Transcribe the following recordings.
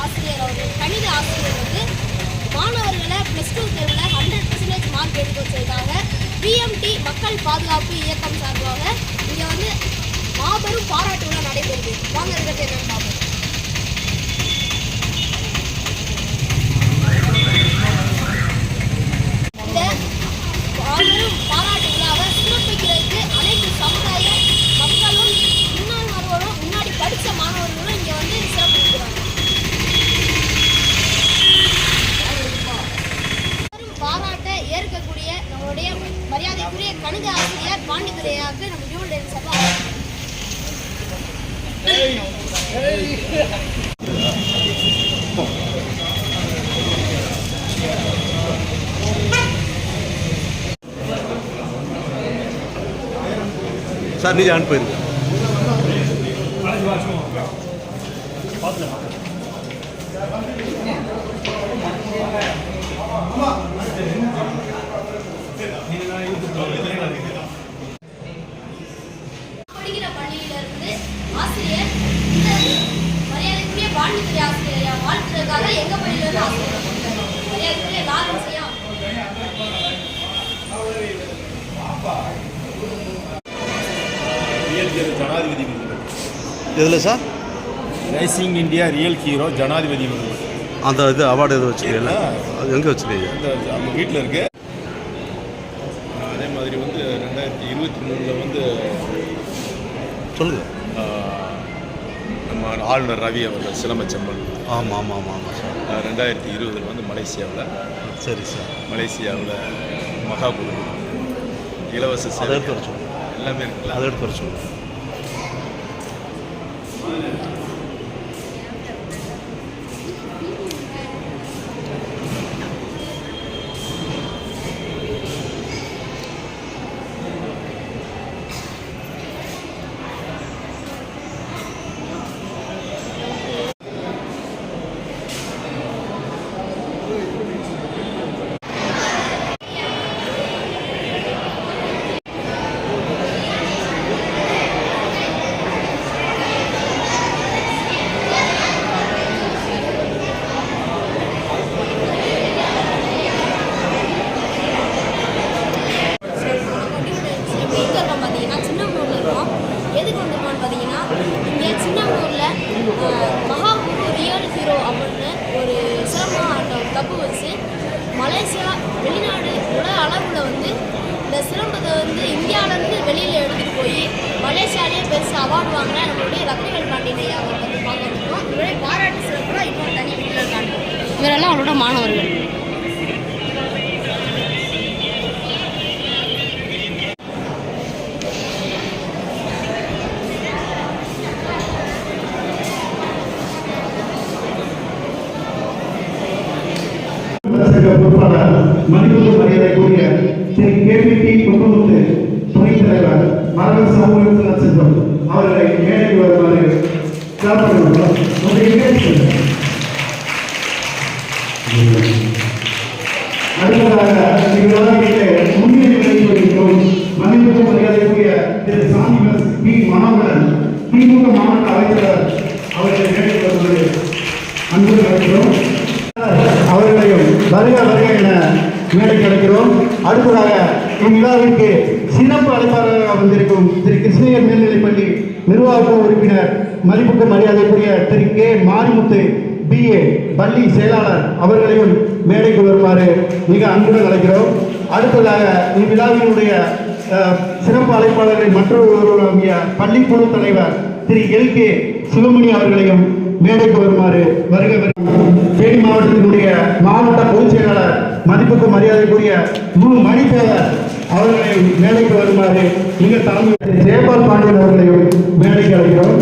ஆசிரியர் அவர்கள் கணித ஆசிரியர் வந்து மாணவர்களை +2 தேர்வில் 100% மார்க் எடுக்க வச்சதுக்காக PMT மக்கள் பாதுகாப்பு இயக்கம் சார்பாக இங்கே வந்து மாபெரும் பாராட்டு விழா நடைபெறுது. வாங்க இருக்கிறது என்னன்னு பார்ப்போம். இந்த மாபெரும் பாராட்டு விழாவை சிறப்பிக்கிறதுக்கு அனைத்து சமுதாய மக்களும் முன்னாள்மார்களும் முன்னாடி படித்த மாணவர்களும் இங்கே வந்து சிறப்பிக்கிறாங்க. பாராட்டை ஏற்கக்கூடிய நம்மளுடைய மரியாதைக்குரிய கணித ஆசிரியர் பாண்டித்துரையாவுக்கு நம்ம யூனியன் சபா சார் நீ ஆன் போயிருக்கு. படிக்கிற பள்ளியிலிருந்து ஆசிரியர் இந்த மரியாதைக்குரிய பாண்டித்துரை ஆசிரியரை வாழ்த்துறதுக்காக எங்க பள்ளியிலிருந்து ஆசிரியர் மரியாதைக்குரிய லாரன்ஸையா ஜனாதிபதி விருது. எதில் sir? Rising India real hero ஜனாதிபதி விருது. அந்த இது அவார்டு எதுவும் வச்சுருக்கீங்களா? அது எங்கே வச்சுருக்கீங்க? நம்ம வீட்டில் இருக்கு. அதே மாதிரி வந்து 2023 வந்து சொல்லுங்கள். நம்ம ஆளுநர் ரவி அவர்கள் சிலம்பச்செம்மல். ஆமாம் ஆமாம் ஆமாம் ஆமாம் சார். 2020 வந்து மலேசியாவில். சரி சார். மலேசியாவில் மகாகுரு இலவச அதை சேவை எடுத்து வர சொல்லுங்கள். எல்லாமே இருக்குல்ல, அதை எடுத்து வர சொல்லுங்கள். மகாகுரு ரியல் ஹீரோ அப்படின்னு ஒரு சிரமம் தப்பு வச்சு மலேசியா வெளிநாடு உலக அளவில் வந்து இந்த சிரமத்தை வந்து இந்தியாவிலேருந்து வெளியில் எடுத்துகிட்டு போய் மலேசியாலேயே பெருசு அவார்டு வாங்கினா நம்மளுடைய ரத்னவேல் பாண்டியன் ஐயா அவரை வந்து பார்க்க வந்துருக்கோம். இவருடைய பாராட்டு சிறப்புலாம் இன்னொரு தனி வீட்டில் இருக்காங்க. இவரெல்லாம் அவரோட மாணவர்கள். மதிப்பு மரியாதைக்குரிய திரு KPT குப்பமுத்து துணைத் தலைவர் மரபு சமூக நலச்சங்கம் அவர்களை மேடைக்கு வருமாறு அடுத்ததாக இவ்விழாவிலே முன்னிலை வகிக்கும் மதிப்பு மரியாதைக்குரிய திரு சாமிவஸ் பி மனோகரன் திமுக மாவட்ட அமைச்சர் அவர்களை மேடைக்கு வருமாறு அன்பு அழைக்கிறோம். அவர்களையும் வருக வருக என மேடைக்கு அழைக்கிறோம். அடுத்ததாக இவ்விழாவிற்கு சிறப்பு அழைப்பாளராக வந்திருக்கும் திரு கிருஷ்ணகிரி மேல்நிலைப்பள்ளி நிர்வாக உறுப்பினர் மதிப்புக்கு மரியாதைக்குரிய திரு K மாரிமுத்து BA பள்ளி செயலாளர் அவர்களையும் மேடைக்கு வருமாறு மிக அன்புடன் அழைக்கிறோம். அடுத்ததாக இவ்விழாவினுடைய சிறப்பு அழைப்பாளர்களை மற்றொரு பள்ளிக்குழு தலைவர் திரு LK சிவமணி அவர்களையும் மேடைக்கு வருமாறு வருக. தேனி மாவட்டத்தினுடைய மாவட்ட பொதுச் செயலாளர் மதிப்புக்கு மரியாதைக்குரிய மணித்தேவர் அவர்களை மேடைக்கு வருமாறு மிக தலைமை ஜெயபால் பாண்டியன் அவர்களையும் மேடைக்கு அழைக்கிறோம்.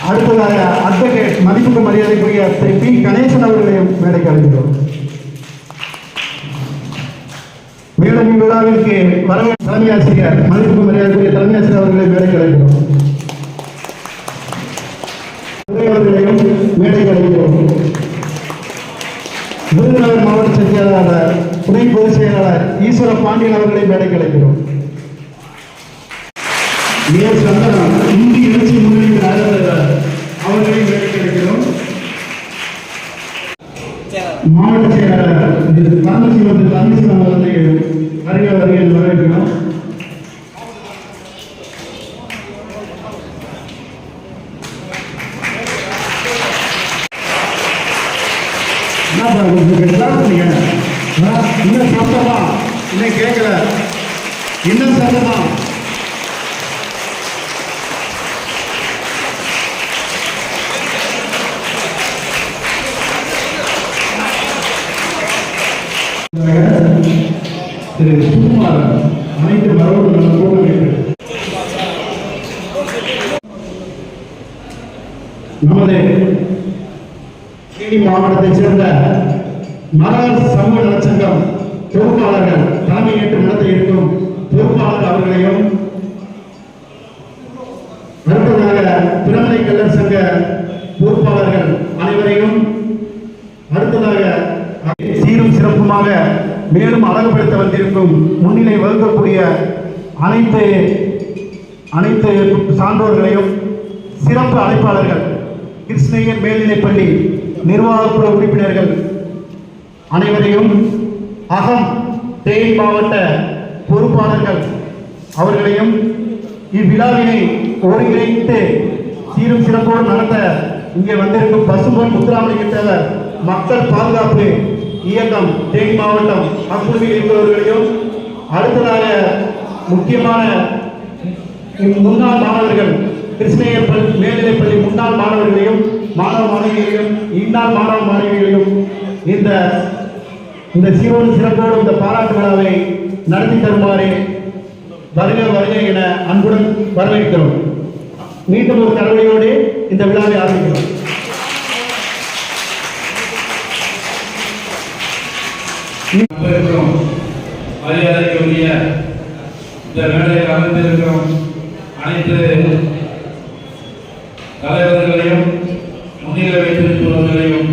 அடுத்ததாக அட்வொகேட் மதிப்புக்கு மரியாதைக்குரிய திரு P கணேசன் அவர்களையும் மேடைக்கு அழைக்கிறோம். மேலும் இவ்விழாவிற்கு வரவேற்பு தலைமை ஆசிரியர் மதிப்புக்கு மரியாதைக்குரிய தலைமை ஆசிரியர் அவர்களை மேடைக்கு அழைக்கிறோம். அவர்களையும் மேடைக்கு அழைக்கிறோம். விருதுநகர் மாவட்ட செயலாளர் துணை பொதுச் செயலாளர் ஈஸ்வர பாண்டியன் அவர்களை மேடைக்கு அழைக்கிறோம். இந்திய எழுச்சி முன்னணி அவர்களை மேடைக்கு அழைக்கிறோம். மாவட்ட செயலாளர் பரமசிவம் பரமசிவம் அவர்களை வருகையில் வரவேற்கிறோம். இன்னும் சத்தமா இன்னும் கேட்கல, இன்னும் சத்தமா. திரு சுகுமார் அனைத்து மரபு நமது தேனி மாவட்டத்தைச் சேர்ந்த மரவர் சமூக நலச்சங்கம் பொறுப்பாளர்கள் தலைமையேற்று நடத்த இருக்கும் பொறுப்பாளர் அவர்களையும், அடுத்ததாக பிரமலை கல்லர் சங்க பொறுப்பாளர்கள் அனைவரையும், அடுத்ததாக சீரும் சிறப்புமாக மேலும் அழகுபடுத்த வந்திருக்கும் முன்னிலை வகுக்கக்கூடிய அனைத்து சான்றோர்களையும், சிறப்பு அழைப்பாளர்கள், கிருஷ்ணகிரி மேல்நிலைப்பள்ளி நிர்வாகக்குழு உறுப்பினர்கள் அனைவரையும், அகம் தேனி மாவட்ட பொறுப்பாளர்கள் அவர்களையும், இவ்விழாவினை ஒருங்கிணைத்து சீரும் சிறப்போடு நடத்த இங்கே வந்திருக்கும் பசும்பொன் முத்துராமலிங்க தேவர் மக்கள் பாதுகாப்பு இயக்கம் தேனி மாவட்டம் அக்குழுவில் இருப்பவர்களையும், அடுத்ததாக முக்கியமான முன்னாள் மாணவர்கள் கிருஷ்ணகிரி மேல்நிலைப்பள்ளி முன்னாள் மாணவர்களையும் மாணவ மாணவிகளையும் இந்நாள் மாணவ மாணவிகளையும் இந்த சீரோடு சிறப்போடு இந்த பாராட்டு விழாவை நடத்தி தருமாறு வருக என அன்புடன் வரவேற்கிறோம். மீண்டும் ஒரு கரவழியோடு இந்த விழாவை ஆரம்பிக்கிறோம். மரியாதைக்குரிய இந்த மேடையில் அமர்ந்திருக்கிறோம் அனைத்து தலைவர்களையும், முன்னிலை வைத்திருப்பவர்களையும்,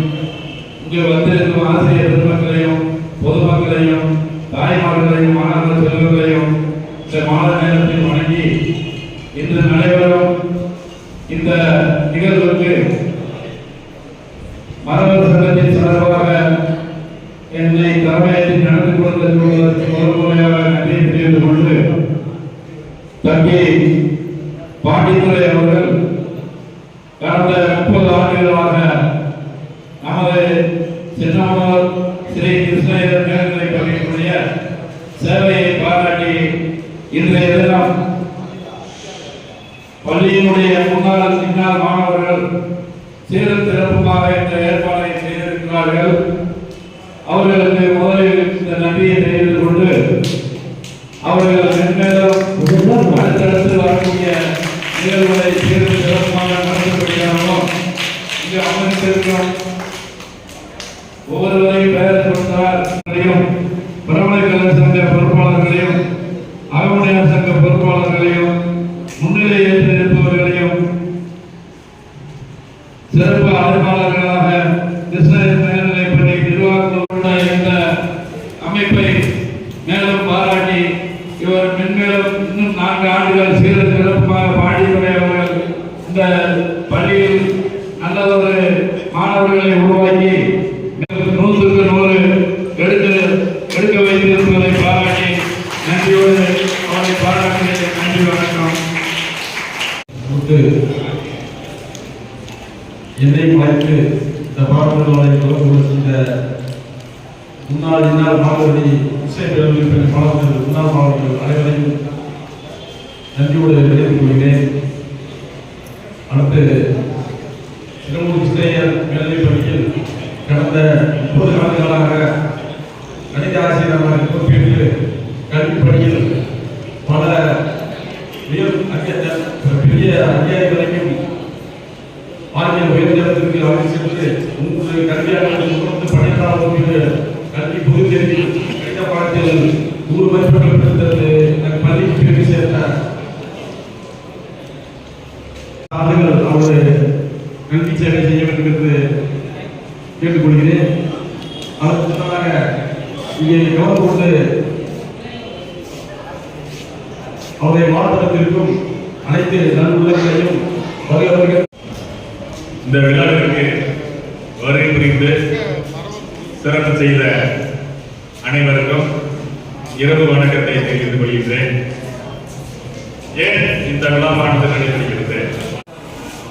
இங்கு வந்திருக்கும் ஆசிரியர் பெருமக்களையும், பொதுமக்களையும், தாய்மார்களையும், மாணவ செல்வங்களையும் இந்த மாத நேரத்தில் வணங்கி இன்று நடைபெறும் இந்த நிகழ்வுக்கு மரபு சங்கத்தின் சார்பாக என்னை தலைமையேற்றி நடந்து கொண்டிருப்பதற்கு ஒரு முறையாக நன்றி தெரிவித்துக் கொண்டு, தம்பி பாண்டித்துறை அவர்கள் கடந்த 30 ஆண்டுகளாக நமது சின்னமனூர் ஸ்ரீ கிருஷ்ணகிரி மேல்நிலைப் பள்ளியினுடைய சேவையை பாராட்டி இன்றைய தினம் பள்ளியினுடைய முன்னாள் மாணவர்கள் சீரும் சிறப்புமாக இந்த ஏற்பாடை செய்திருக்கிறார்கள். அவர்களுக்கு முதலில் இந்த நன்றியை தெரிவித்துக் கொண்டு, அவர்கள் மென்மேலும் அடுத்தடுத்து வரக்கூடிய நிகழ்வுகளை சீரும் சிறப்புமாக நடத்தப்படுகிறார்களோ இங்கு அமர்ந்திருக்கும் ஒவ்வொருவரையும் பெயர் கொடுத்தாரையும், பிரமலை கல்லர் சங்க பொறுப்பாளர்களையும், அகமுடையார் சங்க பொறுப்பாளர்களையும், முன்னிலை ஏற்று இருப்பவர்களையும், சிறப்பு அழைப்பாளர்களாக கிருஷ்ணகிரி மேல்நிலைப்பள்ளி நிர்வாகத்துடைய இந்த அமைப்பை மேலும் பாராட்டி, இவர் மென்மேலும் இன்னும் 4 ஆண்டுகள் சீரும் சிறப்புமாக பாண்டித்துறை அவர்கள் இந்த பள்ளியில் நல்லதொரு மாணவர்களை உருவாக்கி 100க்கு 100 எடுக்க வைத்திருப்பதை பாராட்டி நன்றியோடு அவரை பாராட்டுகிறேன். நன்றி, வணக்கம். என்னை மறைத்து இந்த பாடல்களை இந்த முன்னாள் மாணவர்களை பாடல்கள் முன்னாள் மாணவர்கள் அனைவரையும் நன்றியோடு தெரிவித்துக் கொள்கிறேன். அடுத்து சிறுமூர் கிருஷ்ணகிரி மேல்நிலைப் பள்ளியில் கடந்த 30 ஆண்டுகளாக கணித ஆசிரியராக பொறுப்பேற்று கல்விப் பணியில் பல பெரிய அதிகாரிகளையும் ஆகிய உயர்ந்தளத்திற்கு அவர் சென்று 3 கல்வியாளர்கள் 12ஆம் வகுப்பில் கல்வி பொதுத் தேர்வில் கணித பாடத்தில் 100 மதிப்பெண்கள் பெற்றது பள்ளிக்கு பிரிவு சேர்ந்த ஆண்டுகள் அவருடைய கல்வி சேவை செய்ய வேண்டும் என்று கேட்டுக்கொள்கிறேன். அதற்கு முன்னதாக இங்கே கவனம் கொண்டு அவருடைய மாவட்டத்திற்கும் அனைத்து நல்வுள்ளங்களையும் வருகிறவர்கள் இந்த விழாவிற்கு வருகை புரிந்து சிறப்பு செய்த அனைவருக்கும் இரவு வணக்கத்தை தெரிவித்துக் கொள்கின்றேன். ஏன் இந்த விழாவானது நடைபெறுகிறது?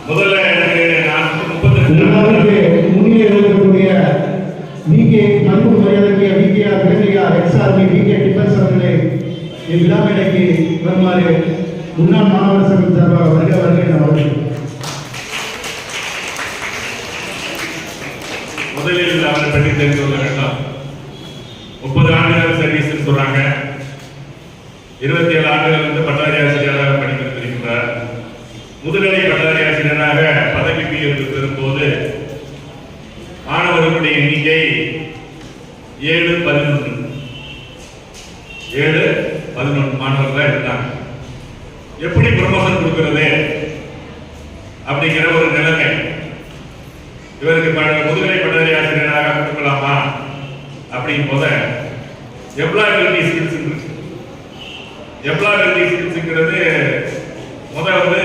முதல்ல எனக்கு நான் 32 முன்னிலை இருக்கக்கூடிய விகே மதிப்பு மரியாதைக்குரிய விகேஆர் விலங்கையார் எக்ஸ்ஆர்பி விகே டிஃபென்ஸ் அவர்களே இவ்விழா மேடைக்கு வருமாறு முன்னாள் மாணவர் சங்கம் சார்பாக வருகை நான் வரவேற்கிறேன். முதலில் அவரை பற்றி தெரிந்து கொள்ள வேண்டும். 30 ஆண்டுகள் சர்வீஸ் சொல்றாங்க. 27 ஆண்டுகள் வந்து பட்டதாரி ஆசிரியராக பணிபுரிந்திருக்கிறார். முதுநிலை பட்டதாரி ஆசிரியராக பதவி உயர்வு பெறும்போது மாணவர்களுடைய எண்ணிக்கை 7-11 மாணவர்கள் இருந்தாங்க. எப்படி ப்ரமோஷன் கொடுக்கிறது அப்படிங்கிற ஒரு நிலைமை. இவருக்கு முதுநிலை பட்டதாரி ஆசிரியராக கொடுக்கலாமா அப்படிங்கும் போது எம்ப்ளாயபிலிட்டி ஸ்கில்ஸ்ங்கிறது முதல் வந்து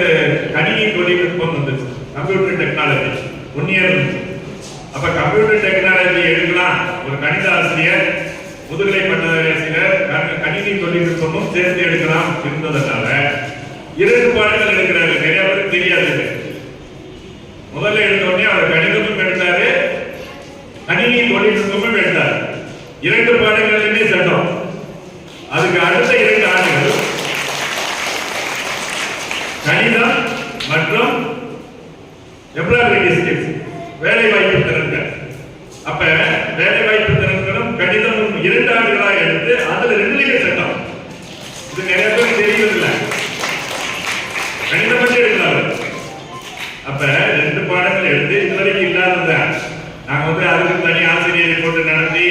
கணினி தொழில்நுட்பம் வந்துச்சு, கம்ப்யூட்டர் டெக்னாலஜி 1 இயர் இருந்துச்சு. அப்ப கம்ப்யூட்டர் டெக்னாலஜி எடுக்கலாம், ஒரு கணித ஆசிரியர் முதுகலை பட்டதாரி ஆசிரியர் கணினி தொழில்நுட்பமும் சேர்ந்து எடுக்கலாம் இருந்ததுனால 2 பாடங்கள் எடுக்கிறாரு. நிறைய பேருக்கு தெரியாது. முதல்ல எடுத்தோடனே அவர் கணிதமும் எடுத்தாரு, கணினி தொழில்நுட்பமும் எடுத்தார். 2 பாடங்களிலுமே சட்டம். அதுக்கு அடுத்த 2 ஆண்டுகள் கணிதம் மற்றும் எம்ப்ளாயபிலிட்டி ஸ்கில்ஸ், வேலை வாய்ப்பு திறன்கள். அப்ப வேலை வாய்ப்பு திறன்களும் கணிதமும் 2 ஆண்டுகளாக எடுத்து அதுல 2 சட்டம். இது நிறைய பேருக்கு தெரியவில்லை. கணிதம் மட்டும் எடுக்கிறாரு. அப்ப 2 பாடங்கள் எடுத்து இதுவரைக்கும் இல்லாத நாங்க வந்து அதுக்கு தனி ஆசிரியரை போட்டு நடத்தி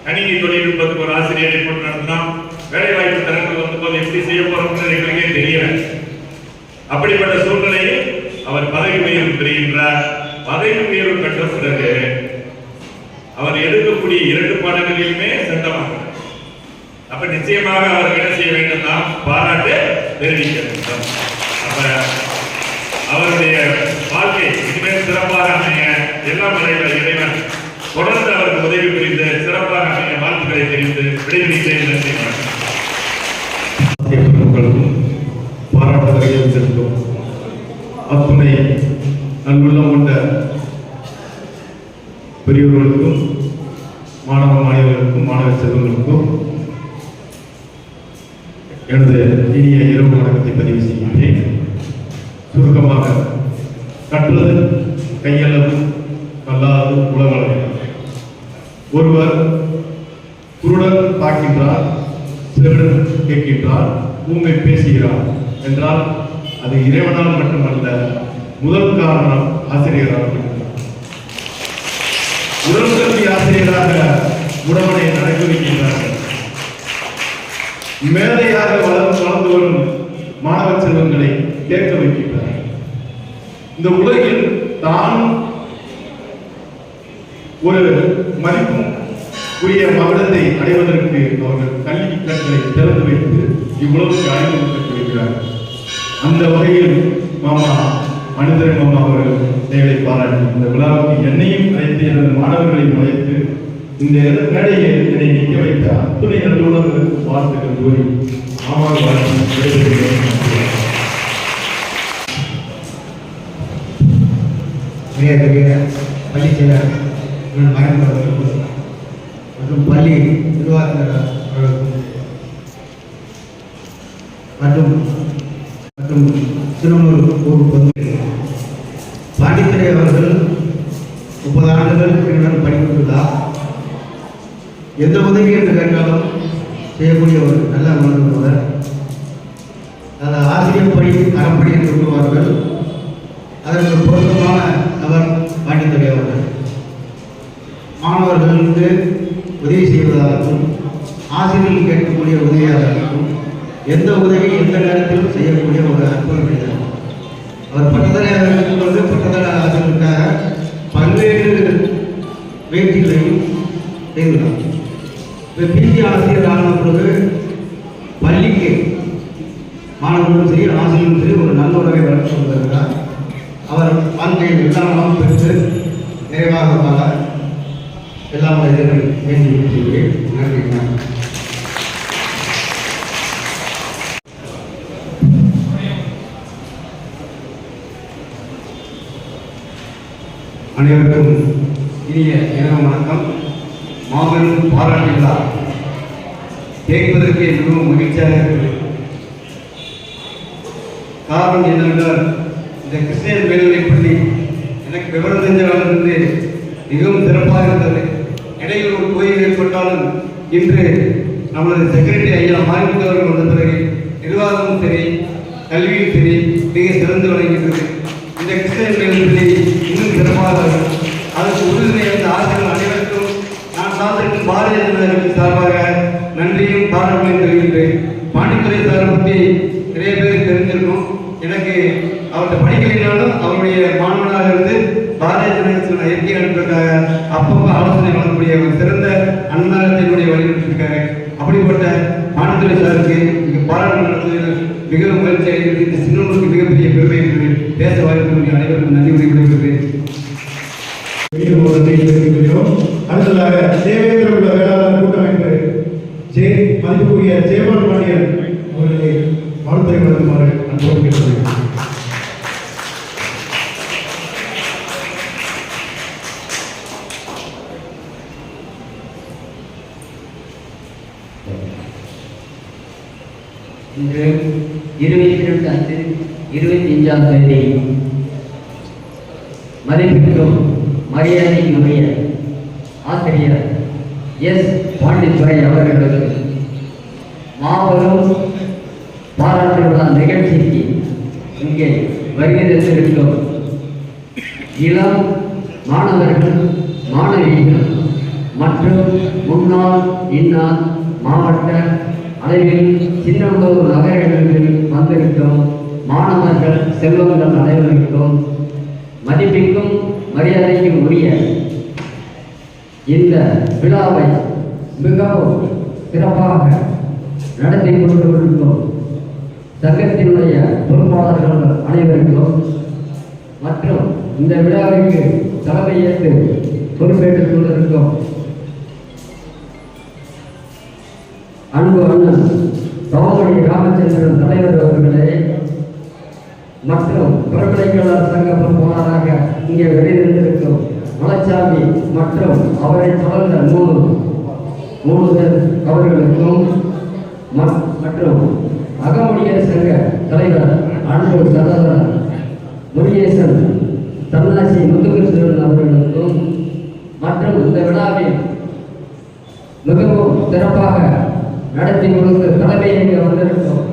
கணினி தொழில்நுட்பத்துக்கு ஒரு ஆசிரியரை போட்டு நடத்தினோம். வேலை வாய்ப்பு திறன்கள் வந்து போது எப்படி செய்ய போறோம்னு எங்களுக்கே தெரியல. அப்படிப்பட்ட சூழ்நிலையில் அவர் பதவி உயர்வு பெறுகின்றார். பதவி உயர்வு பெற்ற பிறகு அவர் எடுக்கக்கூடிய 2 பாடங்களிலுமே சட்டமாக. அப்ப நிச்சயமாக அவர் என்ன செய்ய வேண்டும்? நாம் பாராட்டு தெரிவிக்க வேண்டும். அப்ப அவருடைய வாழ்க்கை இனிமேல் சிறப்பாக அமைய எல்லாம் இறைவன் தொடர்ந்து அவருக்கு உதவி புரிந்து சிறப்பாக அமைய வாழ்த்துக்களை தெரிவித்து விடைபெறுகிறேன். நன்றி. மக்களுக்கும் பாராட்டுதல்களை செலுத்தும் அத்துணை நல்வுள்ளம் கொண்ட பெரியவர்களுக்கும் மாணவர்களுக்கும் மாணவ செல்வங்களுக்கும் எனது இனிய இரவு வணக்கத்தை பதிவு செய்கின்றேன். சுருக்கமாக, கற்றது கையளவு கல்லாது உலகளவு. ஒருவர் குருடன் பார்க்கின்றார், செவிடன் கேட்கின்றார், ஊமை பேசுகிறார் என்றால் அது இறைவனால் மட்டுமல்ல, முதல் காரணம் ஆசிரியராக இருக்கின்றார். உடல் கல்வி ஆசிரியராக உடம்பனை நடக்க வைக்கின்றார்கள். மேதையாக வளர்ந்து வரும் மாணவ செல்வங்களை கேட்க வைக்கின்றார். இந்த உலகில் தான் ஒரு மதிப்பும் உரிய மகுடத்தை அடைவதற்கு அவர்கள் கல்வி கற்களை திறந்து வைத்து இவ்வுலகுக்கு அறிமுகம் கற்று வைக்கிறார்கள். அந்த வகையில் மாமா மனிதர் மாமா அவர்கள் தேவை பாராட்டி இந்த விழாவுக்கு என்னையும் அழைத்து எனது மாணவர்களையும் அழைத்து இந்த மேடையை என்னை நிற்க வைத்த அத்துணை நல்லுள்ளவர்களுக்கு வாழ்த்துக்கள் கூறி மாமாவை வாழ்த்து பள்ளி செயலர் மகன்களுக்கும் மற்றும் பள்ளி நிர்வாகத்தினர் மற்றும் மற்றும் திருநூறு பொது பாண்டித்துறை அவர்கள் 30 ஆண்டுகள் என்னுடன் படித்துள்ளார். எந்த உதவி என்று கேட்டாலும் செய்யக்கூடிய ஒரு நல்ல மனிதர். அந்த ஆசிரியர் பணி அறப்படி என்று கூறுவார்கள். அதற்கு பொருத்தமான அவர் பாண்டித்துறை அவர்கள். மாணவர்களுக்கு உதவி செய்வதாகவும் ஆசிரியர்கள் கேட்கக்கூடிய உதவியாளர்களுக்கும் எந்த உதவி எந்த நேரத்திலும் செய்யக்கூடிய ஒரு அற்புத மனிதர். அவர் பட்டதாரியாக இருக்கும்போது பட்டதாரி ஆசிரியர்களுக்காக பல்வேறு முயற்சிகளையும் செய்துள்ளார். பிஜி ஆசிரியர் ஆன பொழுது பள்ளிக்கு மாணவர்களும் சரி ஆசிரியரும் சரி ஒரு நல்ல உறவை வளர்த்து கொண்டிருக்கிறார். அவர் வாழ்க்கையில் எல்லா பெற்று நிறைவாக எல்லாம் இறைவனை வேண்டி விட்டுகிறேன். நன்றி. அனைவருக்கும் இனிய இரவு வணக்கம். மாபெரும் பாராட்டு விழா கேட்பதற்கு மிகவும் மகிழ்ச்சியாக இருக்கிறது. காரணம் என்னவென்றால் இந்த கிருஷ்ணன் மேல்நிலைப் பள்ளி எனக்கு விவரம் தெரிஞ்சவர்களிருந்து மிகவும் சிறப்பாக இருந்தது. இடையில் ஒரு கோயில் ஏற்பட்டாலும் இன்று நமது செக்ரட்டரி ஐயா மாரிமுத்தவர்கள் வந்த பிறகு நிர்வாகமும் சரி கல்வியும் சரி மிக சிறந்து விளங்குகின்றது. இந்த கிருஷ்ணன் மேல்நிலைப் பள்ளி இன்னும் சிறப்பாக அதற்கு உறுதுணை இருந்த ஆசிரியர்கள் அனைவருக்கும் நான் சார்ந்திருக்கும் பாரதிய ஜனதா கட்சி சார்பாக நன்றியும் பாராட்டுகளையும் தெரிவிக்கிறேன். பாண்டித்துறை சாரை பற்றி நிறைய பேர் தெரிஞ்சிருக்கும். எனக்கு அவர்கிட்ட படிக்கலைனாலும் அவருடைய மாணவனாக இருந்து பாரதிய ஜனதா கட்சியில் இயற்கை அனுப்பிற்காக அப்பப்போ ஆலோசனை வழங்கக்கூடிய ஒரு சிறந்த அண்ணாத்தினுடைய வழிநடத்திருக்காரு. அப்படிப்பட்ட பாண்டித்துறை சாருக்கு இங்கே பாராட்டு நடத்துவதில் மிகவும் மகிழ்ச்சி அடைகிறது. இந்த சின்னூருக்கு மிகப்பெரிய பெருமை என்று பேச வாய்ப்பு அனைவருக்கும் நன்றி விடைபெறுகிறேன். அடுத்ததாக தேவேந்திர உள்ள வேளாளர் கூட்டமைப்பு மதிப்புக்குரிய ஜெயபால் பாண்டியன் அவர்களை வாழ்த்துறை வழங்குமாறு அன்போடு கேட்டுக்கொள்கிறேன். இன்று 22/5/25ஆம் தேதி மதிப்பிற்கும் மரியாதைக்குரிய ஆசிரியர் எஸ். பாண்டித்துறை அவர்களுக்கு மாபெரும் பாராட்டு விழா நிகழ்ச்சிக்கு இங்கே வருகிறதிருக்கும் இளம் மாணவர்கள் மாணவிகள் மற்றும் முன்னாள் இந்நாள் மாவட்ட அளவில் சின்னமனூர் நகரங்களில் வந்திருக்கும் மாணவர்கள் செல்வங்கள் அனைவருக்கும் மதிப்பிற்கும் மரியாதைக்கும் உரிய இந்த விழாவை மிகவும் சிறப்பாக நடத்தி கொண்டிருக்கும் சங்கத்தினுடைய பொறுப்பாளர்கள் அனைவருக்கும் மற்றும் இந்த விழாவிற்கு தலைமையேற்று பொறுப்பேற்றுக் கொண்டிருக்கும் அன்பு அண்ணன் தவமணி ராமச்சந்திரன் தலைவர் அவர்களே மற்றும் பல்கலைக்கழக சங்க பொறுப்பாளராக இங்கே வெளியிருந்திருக்கும் மலச்சாமி மற்றும் அவரை தொடர்ந்த மூணு பேர் அவர்களுக்கும் மற்றும் அகமுடியர் சங்க தலைவர் அன்பு சகோதரர் முருகேசன் தன்னாசி முத்துகிருஷ்ணன் அவர்களுக்கும் மற்றும் இந்த விழாவில் மிகவும் சிறப்பாக நடத்தி கொடுத்து தலைமையேற்க வந்திருக்கும்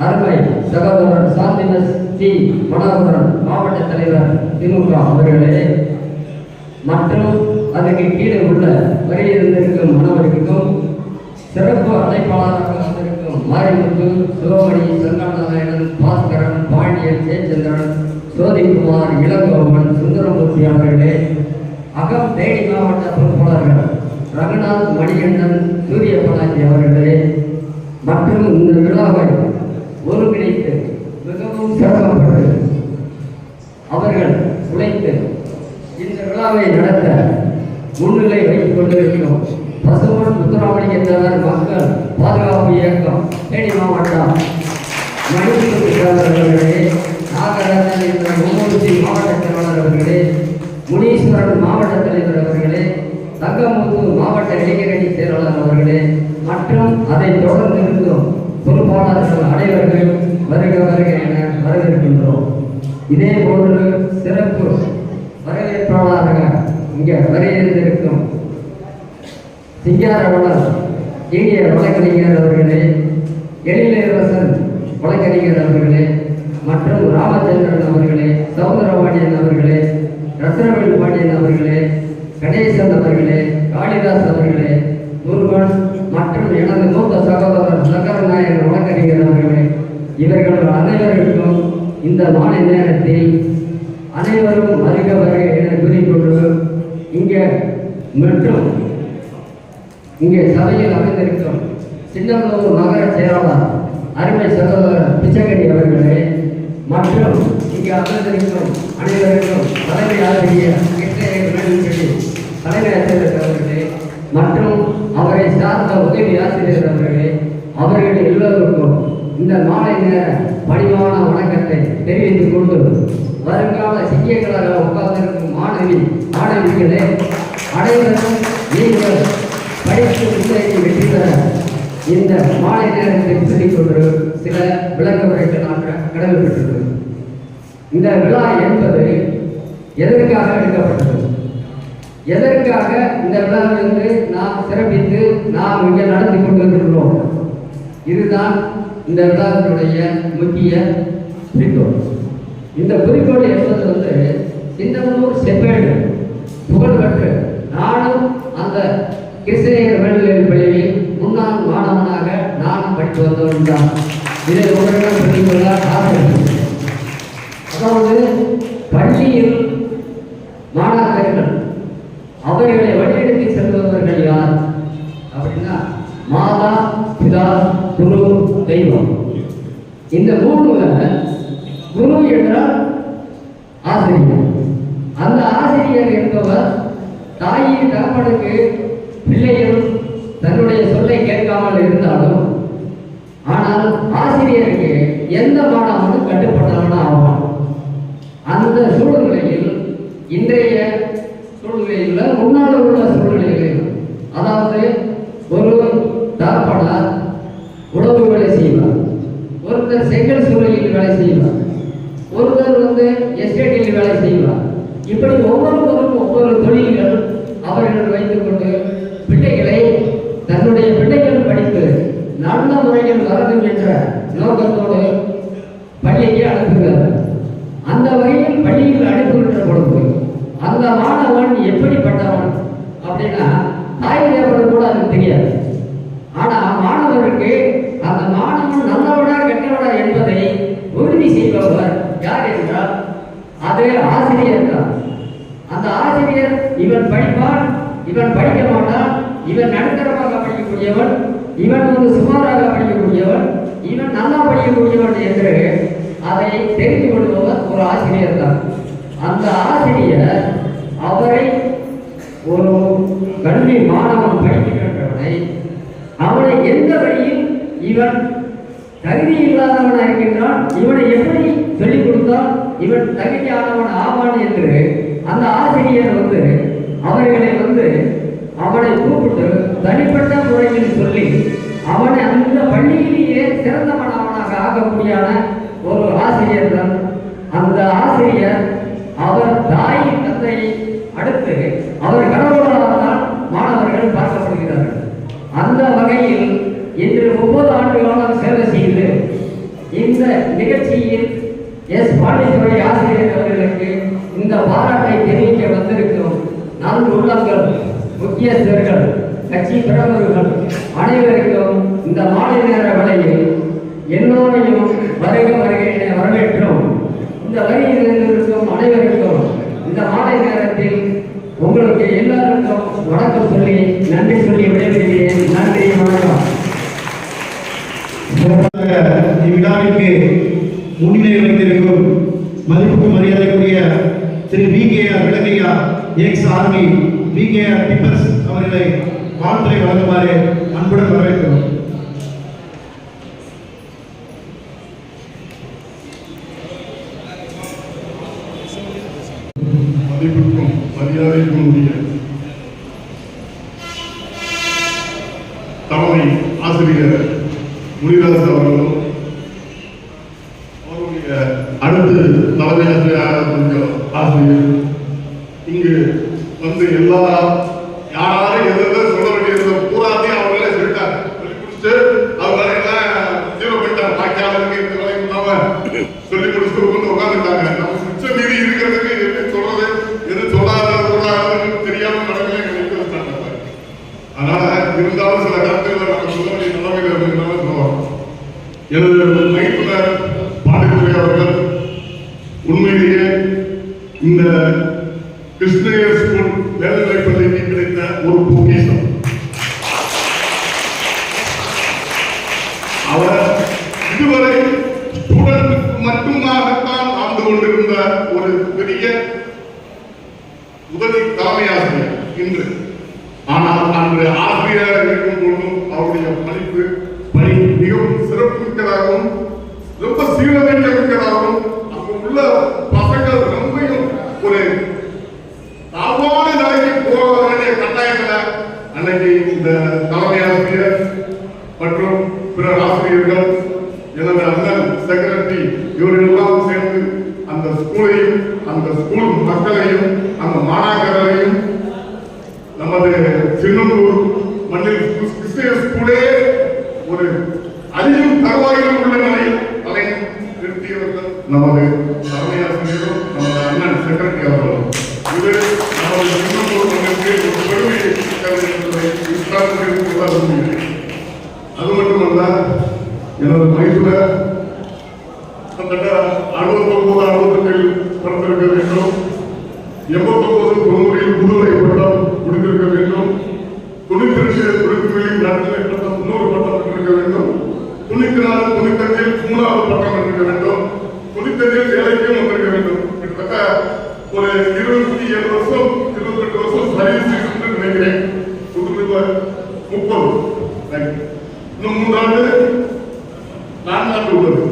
அருமை சகோதரர் சாந்தினஸ் டி மனோகரன் மாவட்ட தலைவர் திமுக அவர்களே மற்றும் அதற்கு கீழே உள்ள வரையிருந்திருக்கும் மாணவர்களுக்கும் சிறப்பு அழைப்பாளராக வந்திருக்கும் மாரிமுத்து சிவமணி சங்கநாராயணன் பாஸ்கரன் பாண்டியன் ஜெயச்சந்திரன் சோதிக்குமார் இளங்கோவன் சுந்தரமூர்த்தி அவர்களே அகம் தேனி மாவட்ட பொறுப்பாளர்கள் ரங்கநாத் மணிகண்டன் சூரிய பாலாஜி அவர்களே மற்றும் இந்த விழாவை ஒருங்கிணைத்து மிகவும் சிறப்பப்பட்டு அவர்கள் உழைத்து இந்த விழாவை நடத்த முன்னிலை வைத்துக் கொண்டிருக்கிறோம். பசுமன் முத்துராமலிங்கத்தவர் மக்கள் பாதுகாப்பு இயக்கம் தேனி மாவட்டம் மணிப்பூர்களே நாகராஜன் என்ற மும்மூர்த்தி மாவட்ட செயலாளர் அவர்களே முனீஸ்வரன் மாவட்ட தலைவர் அவர்களே தங்கமுத்து மாவட்ட இளைஞரணி செயலாளர் அவர்களே மற்றும் அதை தொடர்ந்து இருக்கும் பொறுப்பாளர்கள் அனைவர்கள் வருக வருக என வரவேற்கின்றோம். இதே போன்று சிறப்பு வரவேற்பாளராக இங்கே வரையிருந்திருக்கும் சிங்காரவளர் இந்திய வழக்கறிஞர் அவர்களே எழிலரசன் வழக்கறிஞர் அவர்களே மற்றும் ராமச்சந்திரன் அவர்களே சௌந்தரபாண்டியன் அவர்களே ரத்னவேல் பாண்டியன் அவர்களே கணேசன் அவர்களே காளிதாஸ் அவர்களே முருகன் மற்றும் எனது மூத்த சகோதரர் சங்கரநாயகன் வழக்கறிஞர் அவர்களே இவர்கள் அனைவருக்கும் இந்த மாலை நேரத்தில் அனைவரும் வருக வருக என கூறிக்கொண்டு இங்கே சபையில் அமைந்திருக்கும் சின்னமனூர் நகர செயலாளர் அருமை சகோதரர் பிச்சைக்கடி அவர்களே மற்றும் இங்கே அமர்ந்திருக்கும் அனைவருக்கும் தலைமை ஆசிரியர் தலைமை ஆசிரியர் மற்றும் அவரை சார்ந்த உதவி ஆசிரியர் அவர்களே, அவர்கள் எல்லோருக்கும் இந்த மாலை நேர பணிவான வணக்கத்தை தெரிவித்துக் கொண்டு வருங்கால சிக்கியங்களாக உட்கார்ந்திருக்கும் மாணவிகளே, அனைவரும் நீங்கள் படித்து முன்னேறி வெற்றி பெற இந்த மாலை நேரத்தில் சொல்லிக்கொண்டு சில விளக்க உரைகள் நான் கடமைப்பட்டிருக்கிறேன். இந்த விழா என்பது எதற்காக எடுக்கப்பட்டது, எதற்காக இந்த விழாவிலிருந்து நாம் சிறப்பித்து நாம் இங்கே நடத்தி கொண்டிருக்கிறோம், இதுதான் இந்த விழாவினுடைய முக்கிய குறிக்கோள். இந்த குறிக்கோள் என்பது சின்னமனூர் செப்பேடு புகழ்பெற்று நானும் அந்த கிருஷ்ணகிரி மேல்நிலைப் பள்ளியில் முன்னாள் மாணவனாக நானும் படித்து வந்தவன் தான். இதை உங்களிடம் சொல்லிக்கொள்ள ஆசை. அதாவது பள்ளியில் மாணாக்கர்கள் அவர்களை வழிநடத்தி செல்பவர்கள் யார் அப்படின்னா மாதா, பிதா, குரு, தெய்வம். இந்த மூணுல குரு என்றால் ஆசிரியர். அந்த ஆசிரியர் என்பவர் தாயின் தகப்பனுக்கு பிள்ளைகள் தன்னுடைய சொல்லை கேட்காமல் இருந்தாலும், ஆனால் ஆசிரியருக்கு எந்த மாணவனும் கட்டுப்பட்டவனா ஆவான். அந்த சூழ்நிலையில் இன்றைய சூழ்நிலையில் முன்னால் உள்ள சூழ்நிலைகளில், அதாவது ஒரு தகப்பனார் உணவு வேலை செய்வார், ஒருத்தர் செங்கல் சூழலில் வேலை செய்வார், ஒருத்தர் எஸ்டேட்டில் வேலை செய்வார். இப்படி ஒவ்வொருவரும் ஒவ்வொரு தொழில்கள் அவர்கள் வைத்துக் கொண்டு பிள்ளைகளை தன்னுடைய பிள்ளைகள் படித்து நல்ல முறையில் வரணும் என்ற நோக்கத்தோடு பள்ளிக்கு அனுப்புகிறார்கள். அந்த வகையில் பள்ளியில் அனுப்புகின்ற பொழுது அந்த மாணவன் எப்படிப்பட்டவன் அப்படின்னா தாய் தேவன் கூட அது தெரியாது. ஆனால் மாணவருக்கு அந்த மாணவன் நல்லவனா கெட்டவனா என்பதை உறுதி செய்பவர் யார் என்றால் அது ஆசிரியர் தான். அந்த ஆசிரியர் இவன் படிப்பான், இவன் படிக்க மாட்டான், இவன் நடுத்தரமாக படிக்கக்கூடியவன், இவன் சுமாராக படிக்கக்கூடியவன், இவன் நல்லா படிக்கக்கூடியவன் என்று அதை தெரிந்து கொள்பவர் ஒரு ஆசிரியர் தான். அந்த ஆசிரியர் அவரை ஒரு கல்வி மாணவன் படிக்கின்றவனை அவனை எந்த வழியில் இவன் தகுதி இல்லாதவனாக இருக்கின்றான், இவனை எப்படி சொல்லிக் கொடுத்தால் இவன் தகுதியானவன் ஆவான் என்று அந்த ஆசிரியர் அவர்களை அவனை கூப்பிட்டு தனிப்பட்ட முறையில் சொல்லி அவனை அந்த பள்ளியிலேயே சிறந்த மாணவனாக ஆகக்கூடியான ஒரு ஆசிரியர் தான். அந்த ஆசிரியர் அவர் தாய் தந்தை அடுத்து அவர் கடவுளால் மாணவர்கள் பார்க்கப்படுகிறார்கள். அந்த வகையில் இன்று 30 ஆண்டு காலம் சேவை செய்து இந்த நிகழ்ச்சியில் எஸ் பாண்டித்துறை ஆசிரியர் அவர்களுக்கு இந்த பாராட்டை தெரிவிக்க வந்திருக்கும் நல்ல உள்ளங்கள், முக்கியஸ்தர்கள், கட்சி பிரமுகர்கள் அனைவருக்கும் இந்த மாலை நேர வேளையில் எல்லோரையும் வருக வருகையினை வரவேற்றோம். இந்த வழியில் இருக்கும் அனைவருக்கும் இந்த மாலை நேரத்தில் உங்களுக்கு எல்லாருக்கும் வணக்கம் சொல்லி நன்றி சொல்லி விடைபெறுகிறேன். நன்றி, வணக்கம். இவ்விழாவிற்கு முன்னிலை வைத்திருக்கும் மதிப்புக்கு மரியாதைக்குரிய Thiru VKR Vilangaiya ex army VKR tippers அவர்களை வாழ்த்துறை வழங்குமாறு அன்புடன் வரவேற்கிறோம். மதிப்புக்கும் மரியாதைக்கும் உரிய தலைமை ஆசிரியர் முனிராஜ் அவர்களும் அவருடைய அடுத்து தலைமை ஆசிரியர் ஆசிரியர் இங்கு எல்லா யாரும் எதை சொல்ல வேண்டியது பூராத்தையும் அவங்களே சொல்லிட்டாங்க. சொல்லி முடிச்சுட்டு அவங்க எல்லாம் ஜீரோ பண்ணிட்டாங்க. பாக்கியாளருக்கு இந்த வேலையும் இல்லாம சொல்லி முடிச்சுட்டு உட்காந்துட்டாங்க. நம்ம மிச்ச மீறி இருக்கிறதுக்கு எது சொல்றது எது சொல்லாதன்னு தெரியாம நடக்கல எங்களுக்கு வச்சாங்க. அதனால இருந்தாலும் சில கருத்துக்களை நம்ம சொல்ல வேண்டிய நிலைமையில இருக்கிறதுனால சொல்லுவோம். எனது மைத்துனர் பாண்டித்துறை அவர்கள் உண்மையிலேயே இந்த கிருஷ்ணகிரி ஸ்கூல் மேல்நிலைப் பள்ளிக்கு கிடைத்த ஒரு பொக்கிஷம். அவர் இதுவரை ஸ்டூடெண்ட் மட்டுமாகத்தான் ஆண்டு கொண்டிருந்த ஒரு பெரிய உதவி தலைமை ஆசிரியர் இன்று ஆனால் அன்று ஆசிரியராக இருக்கும் பொழுதும் அவருடைய பணி மிகவும் சிறப்புமிக்கதாகவும் ரொம்ப சீரமைக்கமிக்கதாகவும் அங்கு உள்ள பசங்கள் ரொம்பவும் ஒரு தாழ்வான நிலைக்கு போக வேண்டிய கட்டாயத்தில் அன்னைக்கு இந்த தலைமை ஆசிரியர் மற்றும் பிற ஆசிரியர்கள் எனது அண்ணன் செக்ரட்டரி இவர்களெல்லாம் சேர்ந்து அந்த ஸ்கூலையும் அந்த ஸ்கூல் மக்களையும் அந்த மாணாக்கரையும் நமது சின்னம்பூர் மண்ணில் கிறிஸ்டிய ஸ்கூலே ஒரு அழியும் தருவாயில் உள்ள நிலையில் தலை நிறுத்தியவர்கள் நமது தலைமை ஆசிரியரும் நமது அண்ணன் செக்ரட்டரி அவர்களும். இது நமது சின்னம்பூர் மண்ணிற்கு ஒரு பெருமையை அது மட்டுமல்ல எனது மைசூர கிட்டத்தட்ட 69 பிறந்திருக்க வேண்டும், 89 தொண்ணூறில் முதுகலை பட்டம் முடிந்திருக்க வேண்டும், 92 தொழில்துறையில் நடுநிலை பட்டம் 100 பட்டம் பெற்றிருக்க வேண்டும், 94 95 3வது பட்டம் பெற்றிருக்க வேண்டும், 95 வேலைக்கும் வந்திருக்க வேண்டும். கிட்டத்தட்ட ஒரு 27 வருஷம் 28 வருஷம் சர்வீஸ் என்று நினைக்கிறேன். 30 இன்னும் 3 ஆண்டு 4 ஆண்டு உள்ளது.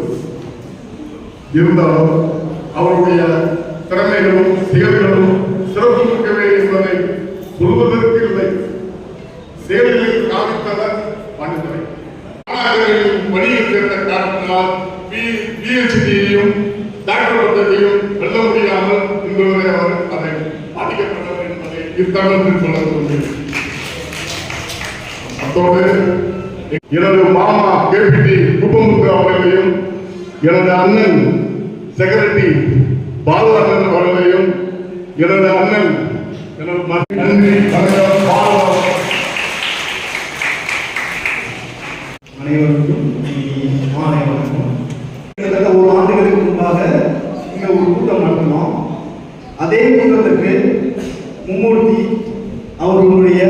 இருந்தாலும் அவருடைய திறமைகளும் செயல்களும் சிறப்பு மிக்கவை என்பதை சொல்வதற்கு இல்லை, செயல்களில் காமித்தவர் பாண்டித்துறை. பணியில் சேர்ந்த காரணத்தினால் PhD-யையும் டாக்டர் பட்டத்தையும் வெல்ல முடியாமல் இன்று வரை அவர் அதை பாதிக்கப்பட்டவர் என்பதை இத்தருணத்தில் சொல்ல விரும்புகிறேன். அத்தோடு எனது மாமா KPT குப்பமுத்து அவர்களையும் எனது அண்ணன் செக்ரட்டரி பாலு அண்ணன் அவர்களையும் எனது அண்ணன் நன்றி அனைவருக்கும் மாலை வணக்கம். கிட்டத்தட்ட 1 ஆண்டுகளுக்கு முன்பாக இங்கே ஒரு கூட்டம் நடத்தினோம். அதே கூட்டத்திற்கு மும்மூர்த்தி அவர்களுடைய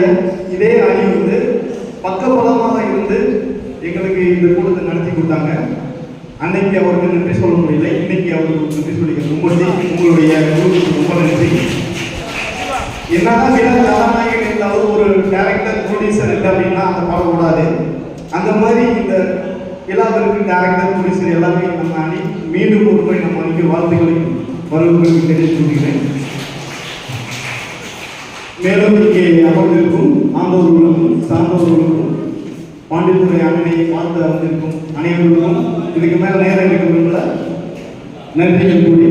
இதே அணி வந்து பக்கபலமாக இருந்து எங்களுக்கு இந்த கூட்டத்தை நடத்தி கொடுத்தாங்க. அன்னைக்கு அவருக்கு நன்றி சொல்ல முடியல, இன்னைக்கு அவருக்கு நன்றி சொல்லிக்கிறேன். உங்களுடைய குழுவுக்கு ரொம்ப நன்றி. என்னதான் விழா கதாநாயகன் இருந்தாலும் ஒரு டேரக்டர் ப்ரொடியூசர் இல்லை அப்படின்னா அந்த படம் கூடாது. அந்த மாதிரி இந்த விழாவிற்கு டேரக்டர் ப்ரொடியூசர் எல்லாமே நம்ம அணி மீண்டும் ஒரு முறை நம்ம அணிக்கு வாழ்த்துக்களையும் வரவுகளுக்கு தெரிவித்து கொள்கிறேன். மேலும் இங்கே அமர்ந்திருக்கும் ஆண்டவர்களுக்கும் சார்ந்தவர்களுக்கும் பாண்டித்துறை அண்ணனை வாழ்த்து அமர்ந்திருக்கும் அனைவருக்கும் இதுக்கு மேல நேரம் எடுக்கவில்லை. நன்றிகள் கூறி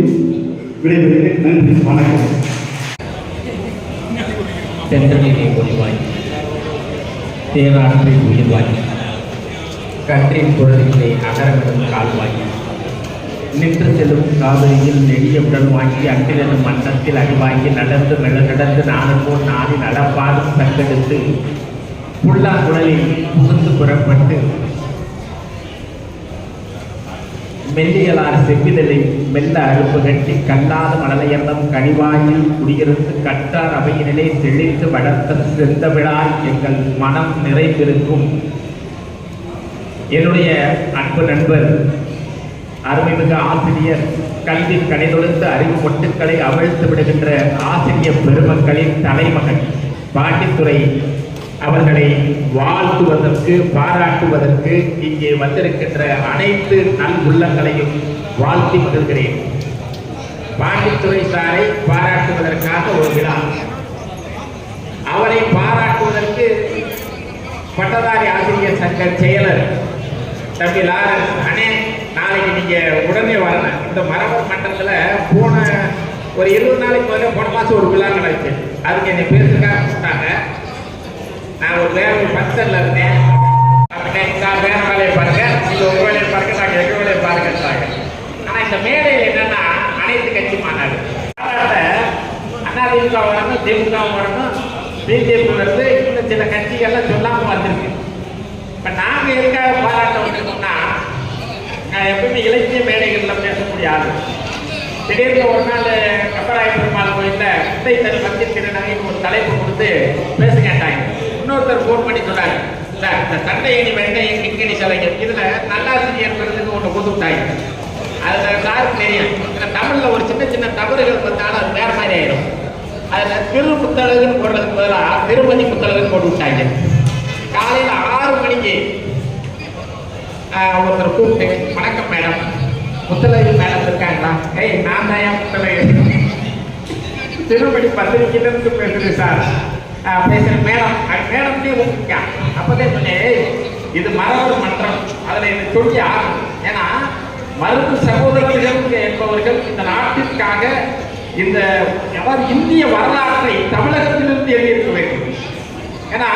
விடைபெறுகிறேன். நன்றி, வணக்கம். தென்றலிலே ஒளிவாய் தேவாற்றை உயிர்வாய் கற்றின் குழலிலே அகரமிடும் கால்வாய் நின்று செல்லும் காவிரியில் நெடிய உடல் வாங்கி அன்றிலும் மன்னத்தில் அடிவாங்கி நடந்து நடந்து நானும் நாடி நடப்பாடும் தங்கெடுத்து புல்லா குழலில் புகுந்து புறப்பட்டு மெல்லியலார் செவ்விதழை மெல்ல அறுப்பு கட்டி கல்லாத மணலையெல்லாம் கனிவாயில் குடியிருந்து கட்டார் அவையினிலே தெளித்து வளர்த்த செந்த விழாய் எங்கள் மனம் நிறைந்திருக்கும் என்னுடைய அன்பு நண்பர் அருமைமிகு ஆசிரியர் கல்வி கடைதொழுத்து அறிவு மொட்டுக்களை அவிழ்த்து விடுகின்ற ஆசிரியர் பெருமக்களின் தலைமகன் பாண்டித்துறை அவர்களை வாழ்த்துவதற்கு பாராட்டுவதற்கு இங்கே வந்திருக்கின்ற அனைத்து நல் உள்ளங்களையும் வாழ்த்தி மகிழ்கிறேன். பாண்டித்துறை சாரை பாராட்டுவதற்காக ஒரு விழா, அவரை பாராட்டுவதற்கு பட்டதாரி ஆசிரியர் சங்க செயலர் தம்பி லாரன்ஸ் அண்ணே, நாளைக்கு நீங்க உடனே வரணும். இந்த மரபர் மண்டலத்துல போன ஒரு 20 நாளைக்கு முதல்ல போன மாசம் ஒரு விழா நடந்துச்சு. அதுக்கு என்னை பேசுறதுக்காக கூப்பிட்டாங்க. நான் ஒரு வேற ஒரு ஃபங்க்ஷன்ல இருந்தேன். வேற வேலையை பாருங்க, நீங்க உங்க வேலையை பாருங்க, நாங்க எங்க வேலையை பாருங்க. ஆனா இந்த மேடையில் என்னன்னா அனைத்து கட்சி மாநாடு அதிமுக வரணும், திமுக வரணும், பிஜேபி வருது, இன்னும் சில கட்சிகள்லாம் சொல்லாம வந்திருக்கு. இப்ப நாங்க எதுக்காக பாராட்ட வந்திருக்கோம்னா, நான் எப்பவுமே இலக்கிய மேடைகள்ல பேசக்கூடிய ஆளு. திடீர்னு ஒரு நாள் கப்பராய பெருமாள் கோயில்ல குட்டை தனி வந்திருக்கிறேன் ஒரு தலைப்பு கொடுத்து பேச கேட்டாங்க. இன்னொருத்தர் போன் பண்ணி சொன்னாங்க, இல்ல இந்த தண்டையணி வெண்டையணி கிங்கணி சிலைகள் இதுல நல்லாசிரியர் விருதுக்கு ஒன்று கொடுத்துட்டாங்க. அதுல சாருக்கு தெரியும், தமிழ்ல ஒரு சின்ன சின்ன தவறுகள் வந்தாலும் அது வேற மாதிரி ஆயிடும். அதுல திரு முத்தழகுன்னு போடுறதுக்கு பதிலாக திருமதி முத்தழகுன்னு போட்டு விட்டாங்க. காலையில 6 மணிக்கு ஒருத்தர் கூப்பிட்டு, வணக்கம் மேடம், முத்தழகு மேடம் இருக்காங்களா? ஏய், நான் தான் ஏன் முத்தழகு திருமணி பத்திரிகையிலிருந்து பேசுறேன் சார். பேசுறேன் மேடம். மேடம்னே ஊப்பிக்கா. அப்பதே சொன்னேன், இது மரபர் மன்றம், அதில் எனக்கு சொல்லி ஆகும். ஏன்னா மருது சகோதரர்கள் என்பவர்கள் இந்த நாட்டிற்காக இந்த இந்திய வரலாற்றை தமிழகத்திலிருந்து எழுதியிருக்க வேண்டும். ஏன்னா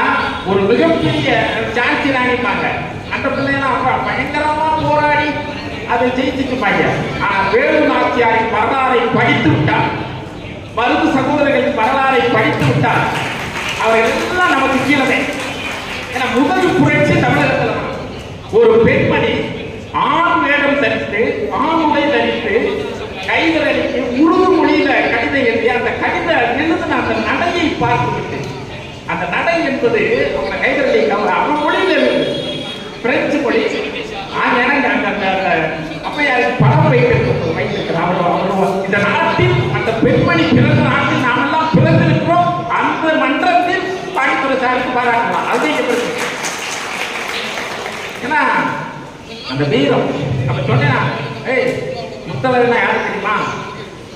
ஒரு மிகப்பெரிய சாட்சி ராணிப்பாங்க, அந்த பிள்ளைலாம் அப்ப பயங்கரமா போராடி அதை ஜெயிச்சுட்டுப்பாங்க. ஆனா வேலு நாச்சியாரின் வரலாறை படித்து விட்டார், மருது சகோதரர்களின் வரலாறை படித்து விட்டார், அவர்கள் எல்லாம் நமக்கு கீழே. ஏன்னா முதல் புரட்சி தமிழகத்தில் ஒரு பெண்மணி ஆண் வேடம் தரித்து, ஆணுடை தரித்து, கைவிரலுக்கு உருது மொழியில கடிதம் எழுதி அந்த கடிதம் எழுதின அந்த நடையை பார்த்துவிட்டு, அந்த நடை என்பது அவங்க கைவிரலை அவங்க மொழியில இருக்கு, பிரெஞ்சு மொழி. அப்பையாருக்கு படம் வைத்திருக்கிறார். இந்த நாட்டில் அந்த பெண்மணி பிறந்த நாட்டில் நாமெல்லாம் பிறந்திருக்கிறோம். அந்த மன்றத்தில் பாடித்துறை சாருக்கு பாராட்டலாம். அது ஏன்னா அந்த வீரம் அப்ப சொன்னா, ஏய் முத்தழகுனா யாரு தெரியுமா?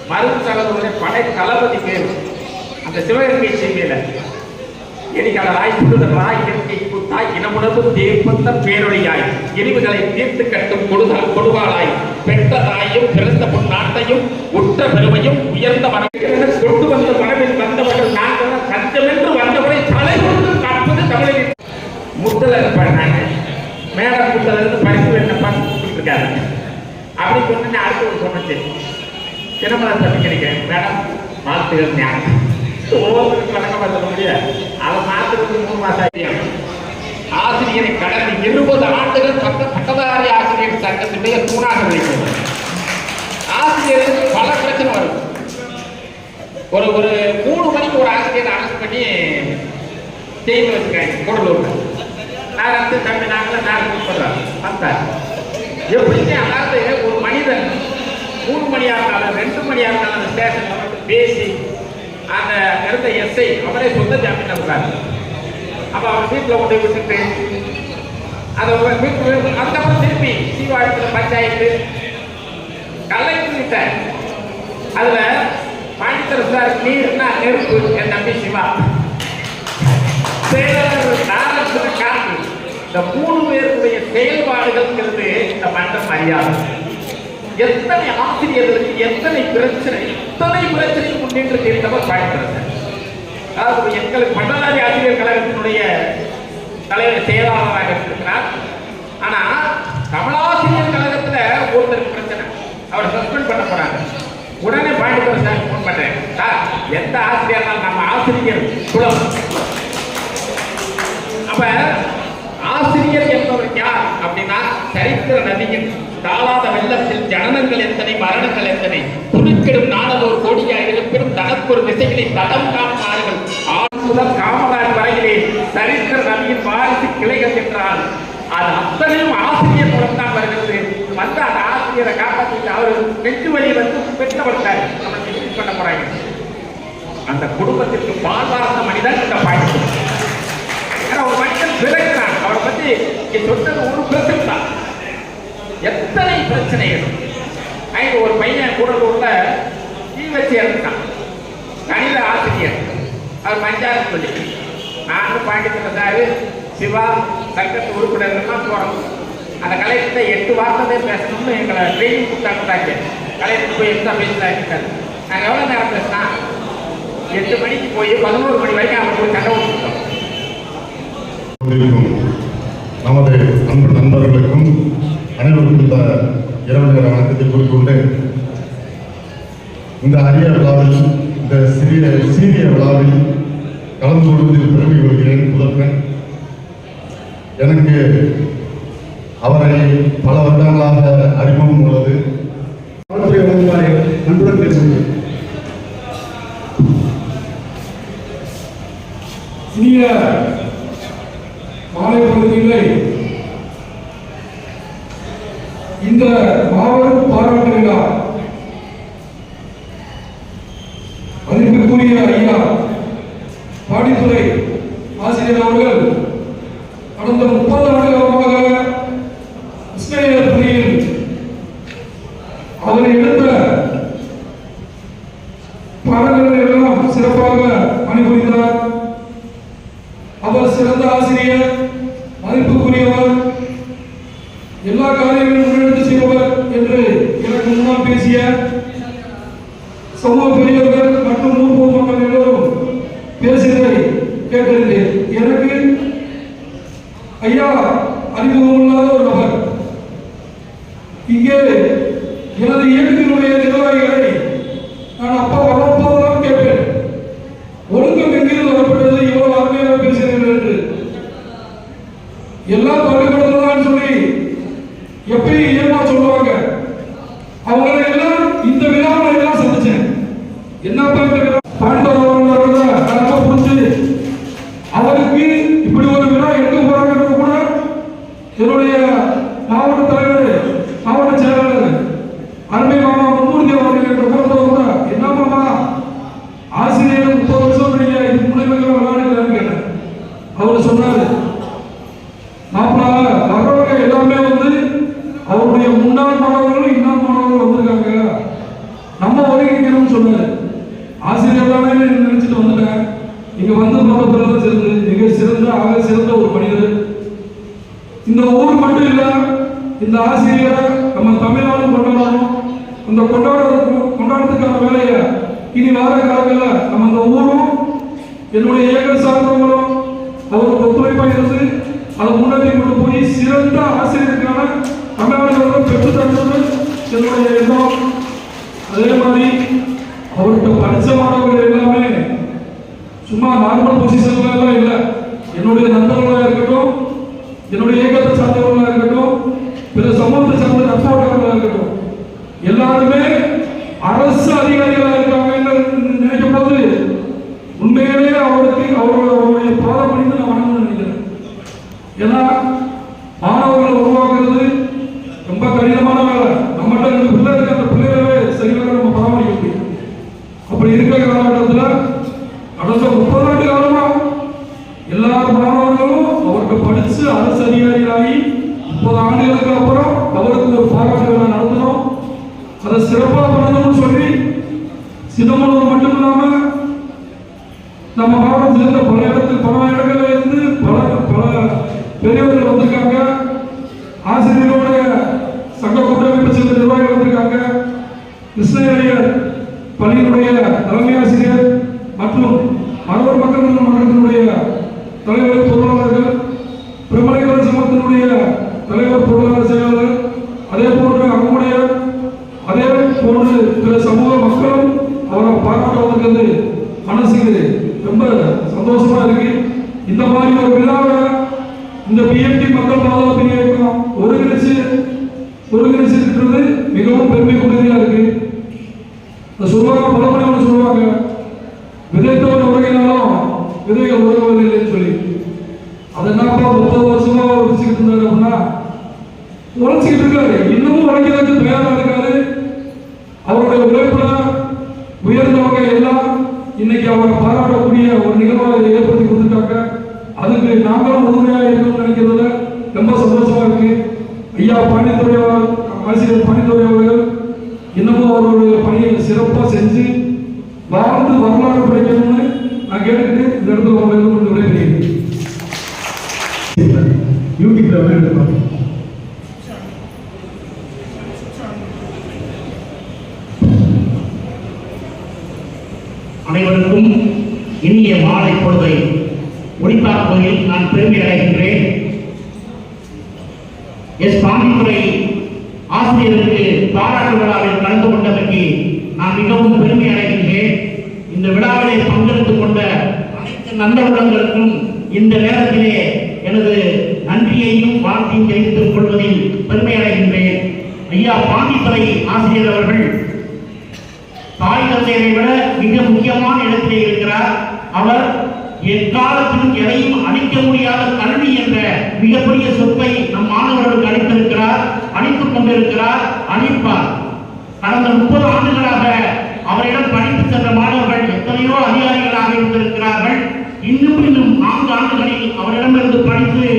மருது சகோதரருடைய படை தளபதி பேர். அந்த சிவகங்கை சீமையில எரிகடலாய் புடுதலாய் இயற்கை புத்தாய் இனமுணர்வு தேப்பந்த பேரொழியாய் எரிவுகளை தீர்த்து கட்டும் கொடுவாளாய் பெற்றதாயும் பிறந்த பொன் நாட்டையும் உற்ற பெருமையும் உயர்ந்த மரபில் கொண்டு வந்த மரபில் வந்தவர்கள் நாங்கள் சஞ்சமென்று வந்தவரை தலை கொண்டு காப்பது தமிழின் முத்தழகு பண்ணாங்க. மேடம் முத்தழகு பரிசு என்ன பார்த்துட்டு இருக்காரு. அப்படி சொன்ன அடுத்து ஒரு சொன்னச்சு, தினமலை சமைக்கிறீங்க மேடம், வாழ்த்துகள் ஞாபகம் ஒவ்வொருத்தருக்கு வழக்கம் பார்த்த முடியாது. அதை மாற்றுறதுக்கு 3 மாசம் ஆகியும். ஆசிரியரை கடந்து 20 ஆண்டுகள் பட்டதாரி ஆசிரியர் சங்கத்தினுடைய தூணாக விளைக்கிறது. ஆசிரியருக்கு பல பிரச்சனை வரும். ஒரு 3 மணிக்கு ஒரு ஆசிரியரை அரெஸ்ட் பண்ணி ஜெயிலில் வச்சுருக்காங்க கூடலூர்ல. நான் வந்து தம்பி நாங்களும் நான் கூப்பிடுறேன் வந்தார். எப்படின்னு அதாவது ஒரு மனிதன் 3 மணியாக இருந்தாலும் 2 மணியாக இருந்தாலும் அந்த ஸ்டேஷன்ல வந்து பேசி அந்த இருந்த எஸ்ஐ அவரே சொந்த ஜாமீன் இருக்காரு. அப்ப அவர் வீட்டில் கொண்டு விட்டுட்டு அதை அதுக்கப்புறம் திருப்பி சீவாயத்தில் பஞ்சாயத்து கலெக்டர் அதுல பாண்டித்தர் சார் நீர்னா நெருப்பு, என் தம்பி சிவா செயலாளர் காற்று. இந்த 3 பேருடைய செயல்பாடுகள்ங்கிறது இந்த மன்றம் அறியாது. எத்தனை ஆசிரியர்களுக்கு எத்தனை பிரச்சனை முன்னின்று தெரிந்தவர் பாடித்தர். அதாவது எங்களுக்கு பட்டதாரி ஆசிரியர் கழகத்தினுடைய தலைவர் செயலாளராக இருக்கிறார். ஆனா தமிழாசிரியர் கழகத்துல ஒருத்தருக்கு பிரச்சனை, அவர் சஸ்பெண்ட் பண்ண போறாங்க. உடனே பாண்டித்தர் சார் போன் பண்றேன், சார் எந்த ஆசிரியர் நம்ம ஆசிரியர் குலம். அப்ப ஆசிரியர் என்பவர் யார் அப்படின்னா, சரித்திர நதியின் தாளாத வெள்ளத்தில் ஜனனங்கள் எத்தனை, மரணங்கள் எத்தனை, துணிக்கிடும் நாளதோர் கோடியாய் இருப்பிடும் தனக்கொரு திசைகளை தடம் காப்பார்கள். ஆண் முதல் காமராஜ் வரையிலே சரித்திர நதியின் வாரிசு கிளைகள் என்றால் அது அத்தனையும் ஆசிரியர் மூலம் தான் வருகிறது. வந்து அந்த ஆசிரியரை காப்பாற்றி அவர் நெஞ்சு வழி வந்து பெற்றவர்த்தார் நம்ம பண்ண போறாங்க. அந்த குடும்பத்திற்கு பால்வார்ந்த மனிதன் இந்த பாய்ச்சி. ஒரு மனிதன் பிறக்கிறான், அவரை பற்றி சொன்னது ஒரு பிரச்சனை தான். எத்தனை பிரச்சனைகள். ஒரு பையன் கூடலூர்ல தீ வச்சு இறந்துட்டான், கணித ஆசிரியர். அவர் பஞ்சாயத்து சொல்லி நானும் பாண்டித்தர் சாரு சிவா சங்கத்து உறுப்பினர்கள்லாம் போறோம். அந்த கலைஞர்கிட்ட 8 வார்த்தை பேசணும்னு எங்களை ட்ரெயினிங் கொடுத்தாங்க. கலைஞர் போய் எக்ஸ்ட்ரா பேசினாங்க. நாங்கள் எவ்வளோ நேரம் பேசினா 8 மணிக்கு போய் 11 மணி வரைக்கும் அவங்க போய் சண்டை கொடுத்தோம். நமது அன்பு நண்பர்களுக்கும் அனைவருக்கும் இந்த இரவு நேர வணக்கத்தை கூறிக்கொண்டு, இந்த அரிய விழாவில், இந்த சீரிய விழாவில் கலந்து கொள்வதில் பெருமை கொள்கிறேன். முதல்வன் எனக்கு அவரை பல வருடங்களாக அறிமுகம் உள்ளது. நண்புடன் பேசுகிறேன். இனிய மாலை பகுதிகளை இந்த மாபெரும் பாராட்டு விழா மதிப்புக்குரிய ஐயா இஸ்ரேல் பணியில் அவர் எடுத்த பாடங்களை எல்லாம் சிறப்பாக பணிபுரிந்தார். அவர் சிறந்த ஆசிரியர், மதிப்புக்குரியவர், எல்லா காரியங்களும் முன்னெடுத்து செய்பவர் என்று எனக்கு முன்னால் பேசிய சமூக பெரியவர்கள் மற்றும் ஊர் பொதுமக்கள் எல்லோரும் பேசுவதை கேட்டிருந்தேன். எனக்கு ஐயா அறிமுகம் இல்லாத ஒரு நபர். இங்கே எனது இயக்கத்தினுடைய நிர்வாகிகளை நான் அப்பா வளர்ப்பதெல்லாம் கேட்பேன், ஒழுங்கம் எங்கிருந்து வரப்பட்டது, எவ்வளவு அருமையாக பேசுகிறீர்கள் என்று. எல்லாம் பள்ளிக்கூடத்தான் சொல்லி எப்படி ஏமா சொல்லுவாங்க. அவங்களை எல்லாம் இந்த விழாவில் எல்லாம் சந்திச்சேன். என்னப்பா இந்த விழா பாண்டவர்கள் புரிஞ்சு அவருக்கு இப்படி ஒரு விழா எங்க போறாங்க கூட என்னுடைய மாவட்ட தலைவர், மாவட்ட செயலாளர் அருமை மாமா மும்மூர்த்தி அவர்கள் என்ற கூட என்ன மாமா ஆசிரியர் 30 வருஷம் நீங்க இதுக்கு முன்னாடி விளையாடுகிறான்னு கேட்டேன். அவர் சொன்னாரு, மாப்பிள்ள வர்றவங்க எல்லாமே வந்து அவருடைய முன்னாள் மாணவர்களும் இன்னாள் மாணவர்கள் வந்திருக்காங்க, நம்ம ஒருங்கிக்கணும்னு சொன்னாரு. ஆசிரியர் தானே நினைச்சிட்டு வந்துட்டேன். இங்க வந்து மதப்பிரதம் சிறந்து மிக சிறந்த ஆக சிறந்த ஒரு மனிதர். இந்த ஊர் மட்டும் இல்ல, இந்த ஆசிரியரை நம்ம தமிழ்நாடு கொண்டாடணும். அந்த கொண்டாடுறதுக்கான வேலையை இனி வார காலங்களில் நம்ம இந்த ஊரும் என்னுடைய இயக்க சார்ந்தவங்களும் அவருக்கு ஒத்துழைப்பாக இருந்து அதை முன்னேற்றி கொண்டு போய் சிறந்த ஆசிரியருக்கான தமிழ்நாடு பெற்று தந்தது என்னுடைய எண்ணம். அதே மாதிரி அவர்கிட்ட படித்த மாணவர்கள் எல்லாமே சும்மா நார்மல் பொசிஷன்ல எல்லாம் இல்லை. என்னுடைய நண்பர்களாக இருக்கட்டும், என்னுடைய இயக்கத்தை சார்ந்தவர்களாக இருக்கட்டும், பிற சமூகத்தை சார்ந்த நட்பாளர்களாக இருக்கட்டும், எல்லாருமே அரசு அதிகாரிகளாக இருக்காங்கன்னு நினைக்கும் போது உண்மையிலேயே அவருடைய பாதம் பண்ணிட்டு நான் வணங்கணும்னு நினைக்கிறேன். ஏன்னா மாணவர்களை உருவாக்குறது ரொம்ப கடினமான வேலை. நம்மகிட்ட ரெண்டு பிள்ளை இருக்கு, அந்த பிள்ளைகளே சரியாக நம்ம பராமரிக்க முடியும். அப்படி இருக்கிற காலகட்டத்தில் கடந்த 30 ஆண்டு காலமா எல்லா மாணவர்களும் அவருக்கு படித்து அரசு அதிகாரிகளாகி 30 ஆண்டுகளுக்கு அப்புறம் அவருக்கு ஒரு பாராட்டு விழா நடத்தணும், அதை சிறப்பாக பண்ணணும்னு சொல்லி சின்னமனூர் மட்டும் இல்லாம நம்ம மாவட்டத்தில் இருந்த பல இடங்கள்ல இருந்து பல பெரியவர்கள் வந்திருக்காங்க. ஆசிரியர்களுடைய சங்க கூட்டமைப்பை சேர்ந்த நிர்வாகிகள் வந்திருக்காங்க. கிருஷ்ணகிரியர் பள்ளியினுடைய தலைமை ஆசிரியர் மற்றும் மரவர் மக்கள் மன்றத்தினுடைய தலைவர் பொருளாளர்கள், பிரமலைகள் சமூகத்தினுடைய தலைவர் பொருளாளர் செயலாளர், அதே போன்று அவங்களுடைய அதே போன்று பிற சமூக மக்களும் அவரை பாராட்ட வந்திருக்கிறது மனசுக்கு ரொம்ப சந்தோஷமா இருக்கு. இந்த மாதிரி ஒரு விழாவை இந்த பிஎம்டி மக்கள் பாதுகாப்பு இயக்கம் ஒருங்கிணைச்சிருக்கிறது மிகவும் பெருமைக்குரியதா இருக்கு. சொல்லுவாங்க, பலமுறை ஒன்று சொல்லுவாங்க, விதைத்தவன் உறங்கினாலும் விதைகள் உறங்குவதில்லைன்னு சொல்லி. அதை என்னப்பா 30 வருஷமா உழைச்சிக்கிட்டு இருந்தாரு அப்படின்னா உழைச்சிக்கிட்டு இருக்காரு, இன்னமும் உழைக்கிறதுக்கு தயாரா இருக்காரு. அவருடைய உழைப்புல உயர்ந்தவங்க எல்லாம் இன்னைக்கு அவரை பாராட்டக்கூடிய ஒரு நிகழ்வாக ஏற்படுத்தி கொடுத்துட்டாங்க. அதுக்கு நாங்களும் உறுதுணையாக இருக்கணும்னு நினைக்கிறதுல ரொம்ப சந்தோஷமா இருக்கு. ஐயா பாண்டித்துறை ஆசிரியர் பாண்டித்துறை அவர்கள் இன்னமும் அவருடைய பணியை சிறப்பாக செஞ்சு வாழ்ந்து வரலாறு படைக்கணும்னு நான் கேட்டுக்கிட்டு இந்த இடத்துல அவர்கள் விடைபெறுகிறேன். யூடியூப்ல அனைவருக்கும் இனிய மாலை பொழுதை ஒளிபரப்புவதில் நான் பெருமை அடைகின்றேன். எஸ் பாண்டித்துறை ஆசிரியருக்கு பாராட்டு விழாவில் கலந்து கொண்டதற்கு நான் மிகவும் பெருமை அடைகின்றேன். இந்த விழாவிலே பங்கெடுத்துக் கொண்ட அனைத்து நல்ல உள்ளங்களுக்கும் இந்த நேரத்திலே எனது நன்றியையும் வாழ்த்தையும் தெரிவித்துக் கொள்வதில் பெருமை அடைகின்றேன். ஐயா பாண்டித்துறை ஆசிரியர் அவர்கள் தாய் தந்தையரை விட மிக முக்கியமான இடத்திலே இருக்கிறார். அவர் எக்காலத்திலும் எதையும் அளிக்க முடியாத கல்வி என்ற மிகப்பெரிய சொத்தை நம் மாணவர்களுக்கு அளித்திருக்கிறார், அளித்துக் கொண்டிருக்கிறார், அளிப்பார். கடந்த 30 ஆண்டுகளாக அவரிடம் படித்து சென்ற மாணவர்கள் எத்தனையோ அதிகாரிகளாக இருந்திருக்கிறார்கள். இன்னும் 4 ஆண்டுகளில் அவரிடமிருந்து படித்து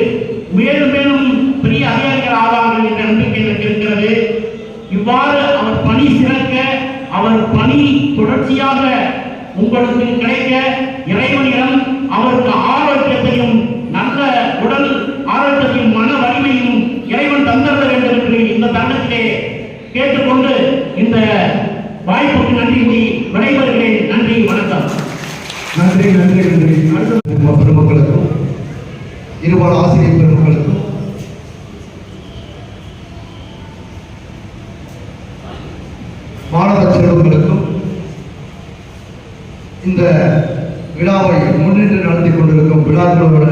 மேலும் மேலும் பெரிய அதிகாரிகள் ஆவார்கள் என்ற நம்பிக்கை எனக்கு இருக்கிறது. இவ்வாறு அவர் பணி சிறக்க, அவர் பணி தொடர்ச்சியாக உங்களுக்கு கிடைக்க இறைவனிடம் அவருக்கு ஆரோக்கியத்தையும் நல்ல உடல் ஆரோக்கியத்தையும் மன வலிமையும் இறைவன் தந்தர வேண்டும் என்று இந்த தருணத்திலே கேட்டுக்கொண்டு இந்த வாய்ப்புக்கு நன்றி கூறி விடைபெறுகிறேன். நன்றி, வணக்கம். நன்றி நன்றி நன்றி. அடுத்த பெருமக்களுக்கும் இருபால ஆசிரியர் பெருமக்களுக்கும் மாணவ செல்வங்களுக்கும் இந்த விழாவை முன்னின்று நடத்தி கொண்டிருக்கும் விழாக்களோட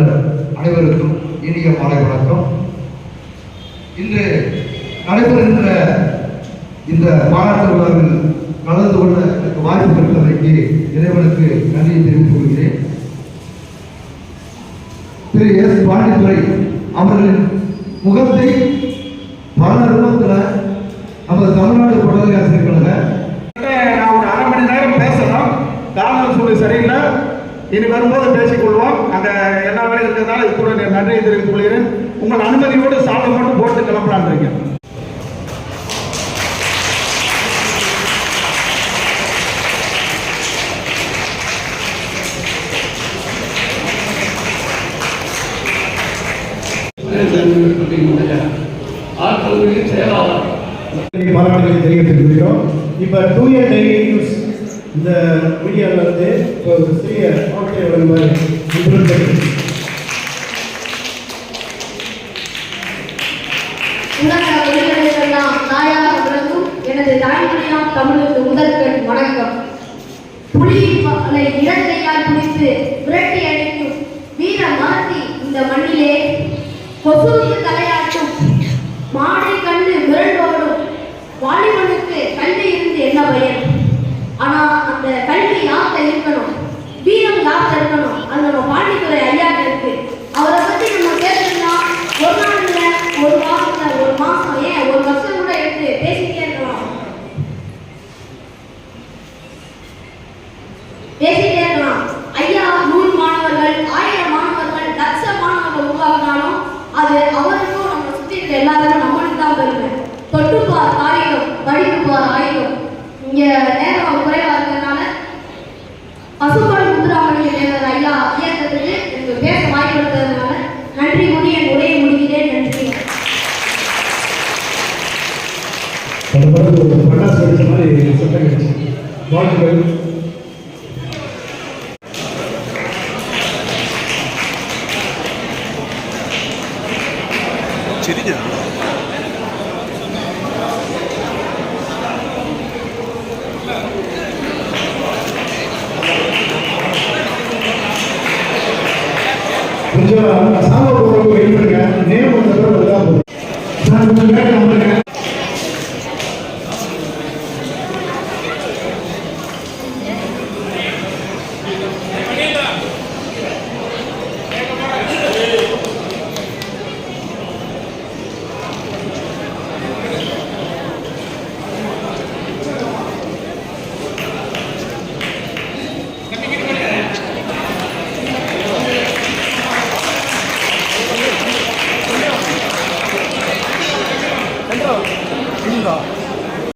அனைவருக்கும் இனிய மாலை வணக்கம். இன்று நடைபெறுகின்ற இந்த பாராட்டு விழாவில் கலந்து கொள்ள எனக்கு வாய்ப்பு பெற்றதற்கு இறைவனுக்கு நன்றியை தெரிவித்துக் கொள்கிறேன். திரு எஸ் பாண்டித்துரை அவர்களின் முகத்தை பல ரூபத்தில் நமது தமிழ்நாடு படகு ஆசிரியர் கழக நான் ஒரு அரை மணி நேரம் பேசணும். காலம் சூழ்நிலை சரியில்லை, இனி வரும்போது பேசிக்கொள்வோம். அந்த எல்லா வேலையும் இருக்கிறதுனால இது கூட நன்றியை தெரிவித்துக் கொள்கிறேன். உங்கள் அனுமதியோடு சாதம் மட்டும் போட்டு கிளம்பலான் இருக்கேன். பாராட்டுகளை தெரிவித்துக்கிறோம். இப்போ 2 இயர் டெய்லி நியூஸ் இந்த மீடியாவில் வந்து இப்போ ஒரு சிறிய வார்த்தை வருமாறு எனது தாய்மொழியாம் தமிழுக்கு முதற்கண் வணக்கம். புலியை இடத்தையால் பிடித்து விரட்டி அடிக்கும் வீர மறதி இந்த மண்ணிலே கொசுவுக்கு தலையாட்டும் மாடை கண்டு விரண்டோடும் வாலிபனுக்கு கல்வி இருந்து என்ன பயன்? ஆனா அந்த கல்வி யார்கிட்ட இருக்கணும், வீரம் யார்கிட்ட இருக்கணும், அது நம்ம பாண்டித்துரை ஐயாட்ட இருக்கு. அவரை பத்தி நம்ம பேசணும்னா ஒரு நாள் இல்லை, ஒரு வாரத்துல, ஒரு மாசம், ஏன் ஒரு வருஷம் கூட எடுத்து பேசிட்டே இருக்கலாம். ஐயா 100 மாணவர்கள், 1000 மாணவர்கள், லட்ச மாணவர்கள் உருவாக்கினாலும் அது அவருக்கும் நம்ம சுற்றி இருக்க எல்லாருக்கும் நம்மளுக்கு தான் பெருமை. தொட்டுப்பார் காகிதம், படிப்புப்பார் ஆயுதம். இங்க நேரம் குறைவா இருக்கிறதுனால பசுமொழி முத்துராமலிங்க தேவர் ஐயா இயக்கத்துக்கு எனக்கு பேச வாய்ப்பு கொடுத்ததுனால நன்றி கூறி என் உரையை முடிக்கிறேன். நன்றி. பட்டாசு வெடிச்ச மாதிரி சட்டம் கிடைச்சு வாழ்த்துக்கள். சரிங்க. கொஞ்சம் சாம வெயிட் பண்ணுங்க. நேம்